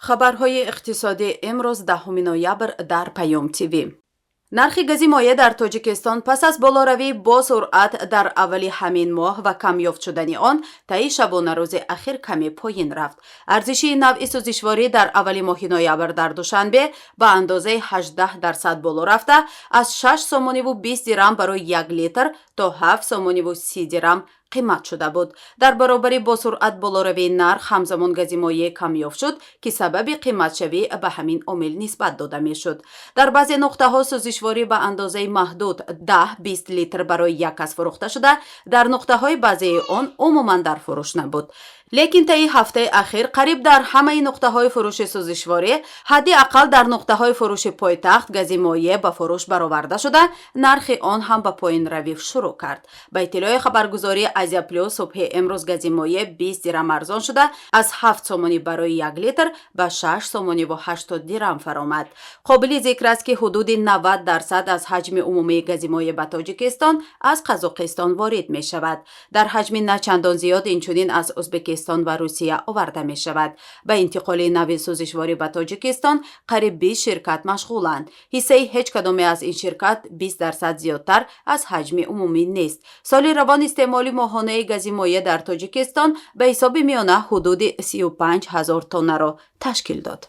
хабарҳои иқтисодӣ имрӯз 10 ноябр дар Паём ТВ. нархи гази моеъ дар Тоҷикистон пас аз болоравӣ бо суръат дар аввали ҳамин моҳ ва камёфт шудани он таи шабонарӯзи ахир каме поин рафт. арзиши навъи сӯзишворӣ дар аввали моҳи ноябр дар душанбе ба андозаи 18% боло рафта, аз 6 сомониву 20 дирам барои 1 литр то 7 сомониву 30 дирам қимат шуда буд. дар баробари бо суръат болоравии нарх ҳамзамон гази моеъ камёфт шуд, ки сабаби қиматшавӣ ба ҳамин омил нисбат дода мешуд. дар баъзе нуқтаҳо сӯзишворӣ ба андозаи маҳдуд 10-20 литр барои як кас фурӯхта шуда, дар нуқтаҳои баъзеи он умуман дар фурӯш набуд. лекин таи ҳафтаи ахир қариб дар ҳамаи нуқтаҳои фурӯши сӯзишворӣ, ҳадди аққал дар нуқтаҳои фурӯши пойтахт гази моеъ ба фурӯш бароварда шуда, нархи он ҳам ба поинравӣ шурӯъ кард. ба иттилои хабаргузории Азия Плюс, субҳи имрӯз гази моеъ 20 дирам арзон шуда, аз 7 сомонӣ барои 1 литр ба 6 сомониву 80 дирам фаромад. қобили зикр аст, ки ҳудуди 90% аз ҳаҷми умумии гази моеъ ба Тоҷикистон аз Қазоқистон ворид мешавад. дар ҳаҷми на чандон зиёд инчунин аз Узбекистон ва Русия оварда мешавад. ба интиқоли навъи сӯзишворӣ ба Тоҷикистон қариб 20 ширкат машғуланд. ҳиссаи ҳеҷ кадоме аз ин ширкат 20% зиёдтар аз ҳаҷми умумӣ нест. соли равон истеъмоли моҳонаи гази моеъ дар Тоҷикистон ба ҳисоби миёна ҳудуди 35 000 тоннаро ташкил дод.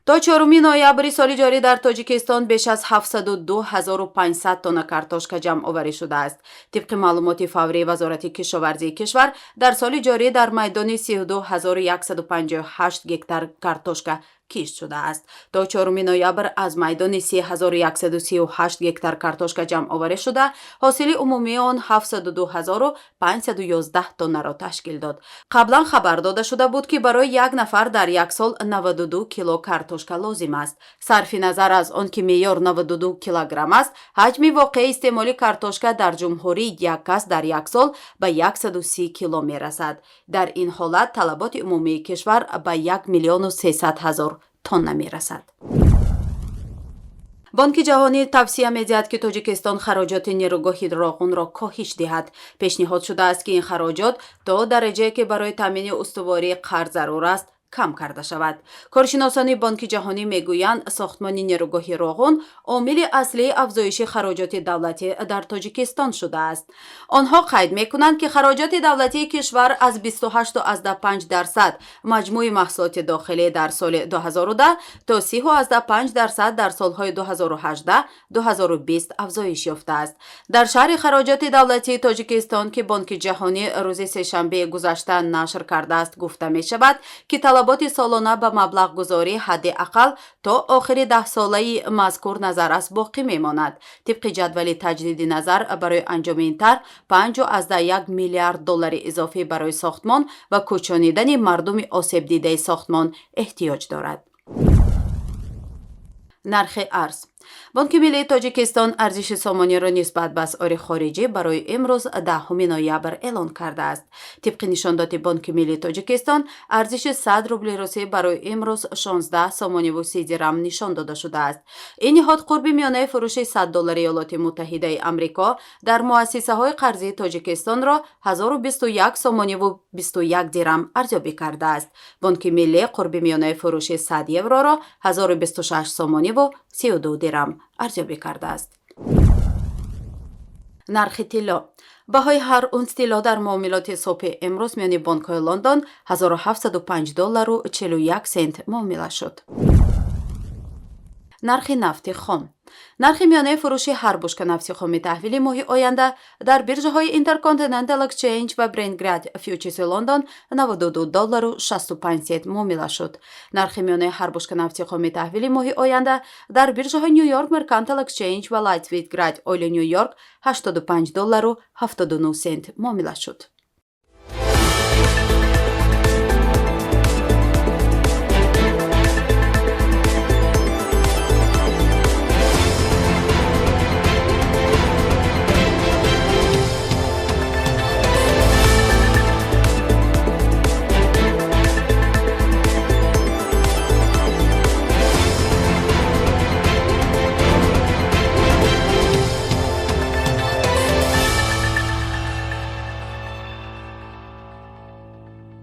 то 4 ноябри соли ҷорӣ дар Тоҷикистон беш аз 702 500 тонна картошка ҷамъоварӣ шудааст. тибқи маълумоти фаврии Вазорати кишоварзии кишвар, дар соли ҷорӣ дар майдони 32 158 гектар картошка кишт шудааст. то 4 ноябр аз майдони 30 138 гектар картошка ҷамъоварӣ шуда, ҳосили умумии он 702 511 тоннаро ташкил дод. қаблан хабар дода шуда буд, ки барои як нафар дар як сол 92 кило картошка лозим аст. сарфи назар аз он ки меъёр 92 килограмм аст, ҳаҷми воқеи истеъмоли картошка дар ҷумҳурӣ як кас дар як сол ба 130 кило мерасад. дар ин ҳолат талаботи умумии кишвар ба 1 миллиону 300 000 тонна мерасад. бонки ҷаҳонӣ тавсия медиҳад, ки Тоҷикистон хароҷоти нерӯгоҳи роғунро коҳиш диҳад. пешниҳод шудааст, ки ин хароҷот то дараҷае ки барои таъмини устувории қарз зарур аст кам карда шавад. коршиносони бонки ҷаҳонӣ мегӯянд, сохтмони нерӯгоҳи роғун омили аслии афзоиши хароҷоти давлатӣ дар Тоҷикистон шудааст. онҳо қайд мекунанд, ки хароҷоти давлатии кишвар аз 28.5% маҷмӯи маҳсулоти дохилӣ дар соли 2010 то 30.5% дар солҳои 2018-2020 афзоиш ёфтааст. дар шарҳи хароҷоти давлатии Тоҷикистон, ки бонки ҷаҳонӣ рӯзи сешанбеи гузашта нашр кардааст, гуфта мешавад, ки талаботи солона ба маблағгузорӣ ҳадди аққал то охири 10-солаи мазкур назаррас боқӣ мемонад. тибқи ҷадвали таҷдиди назар барои анҷоми ин тарҳ 5.1 миллиард доллари изофӣ барои сохтмон ва кӯчонидани мардуми осебдидаи сохтмон эҳтиёҷ дорад. нархи арз. бонки миллии Тоҷикистон арзиши сомониро нисбат ба асъори хориҷӣ барои имрӯз 10 ноябр эълон кардааст. тибқи нишондоти бонки миллии Тоҷикистон, арзиши 100 рубли русӣ барои имрӯз 16 сомониву 30 дирам нишон дода шудааст. ин ниҳод қурби миёнаи фурӯши 100 доллари Иёлоти Муттаҳидаи Амрико дар муассисаҳои қарзии Тоҷикистонро 1021 сомониву 21 дирам арзёбӣ кардааст. бонки миллӣ қурби миёнаи фурӯши 100 евроро 1026 сомониву 32 дирам арзёбӣ кардааст. нархи тилло. баҳои ҳар унс тилло дар муомилоти субҳи имрӯз миёни бонкҳои Лондон 1705 доллару 41 сент муомила шуд. нархи нафти хом. нархи миёнаи фурӯши ҳар бушка нафти хоми таҳвили моҳи оянда дар биржаҳои Intercontinental Exchange ва Brent фьючерси Лондон 92 доллару 65 сент муомила шуд. нархи миёнаи ҳар бушка нафти хоми таҳвили моҳи оянда дар биржаҳои New York Mercantile Exchange ва Lightweight Oil New York 85 доллару 79 сент муомила шуд.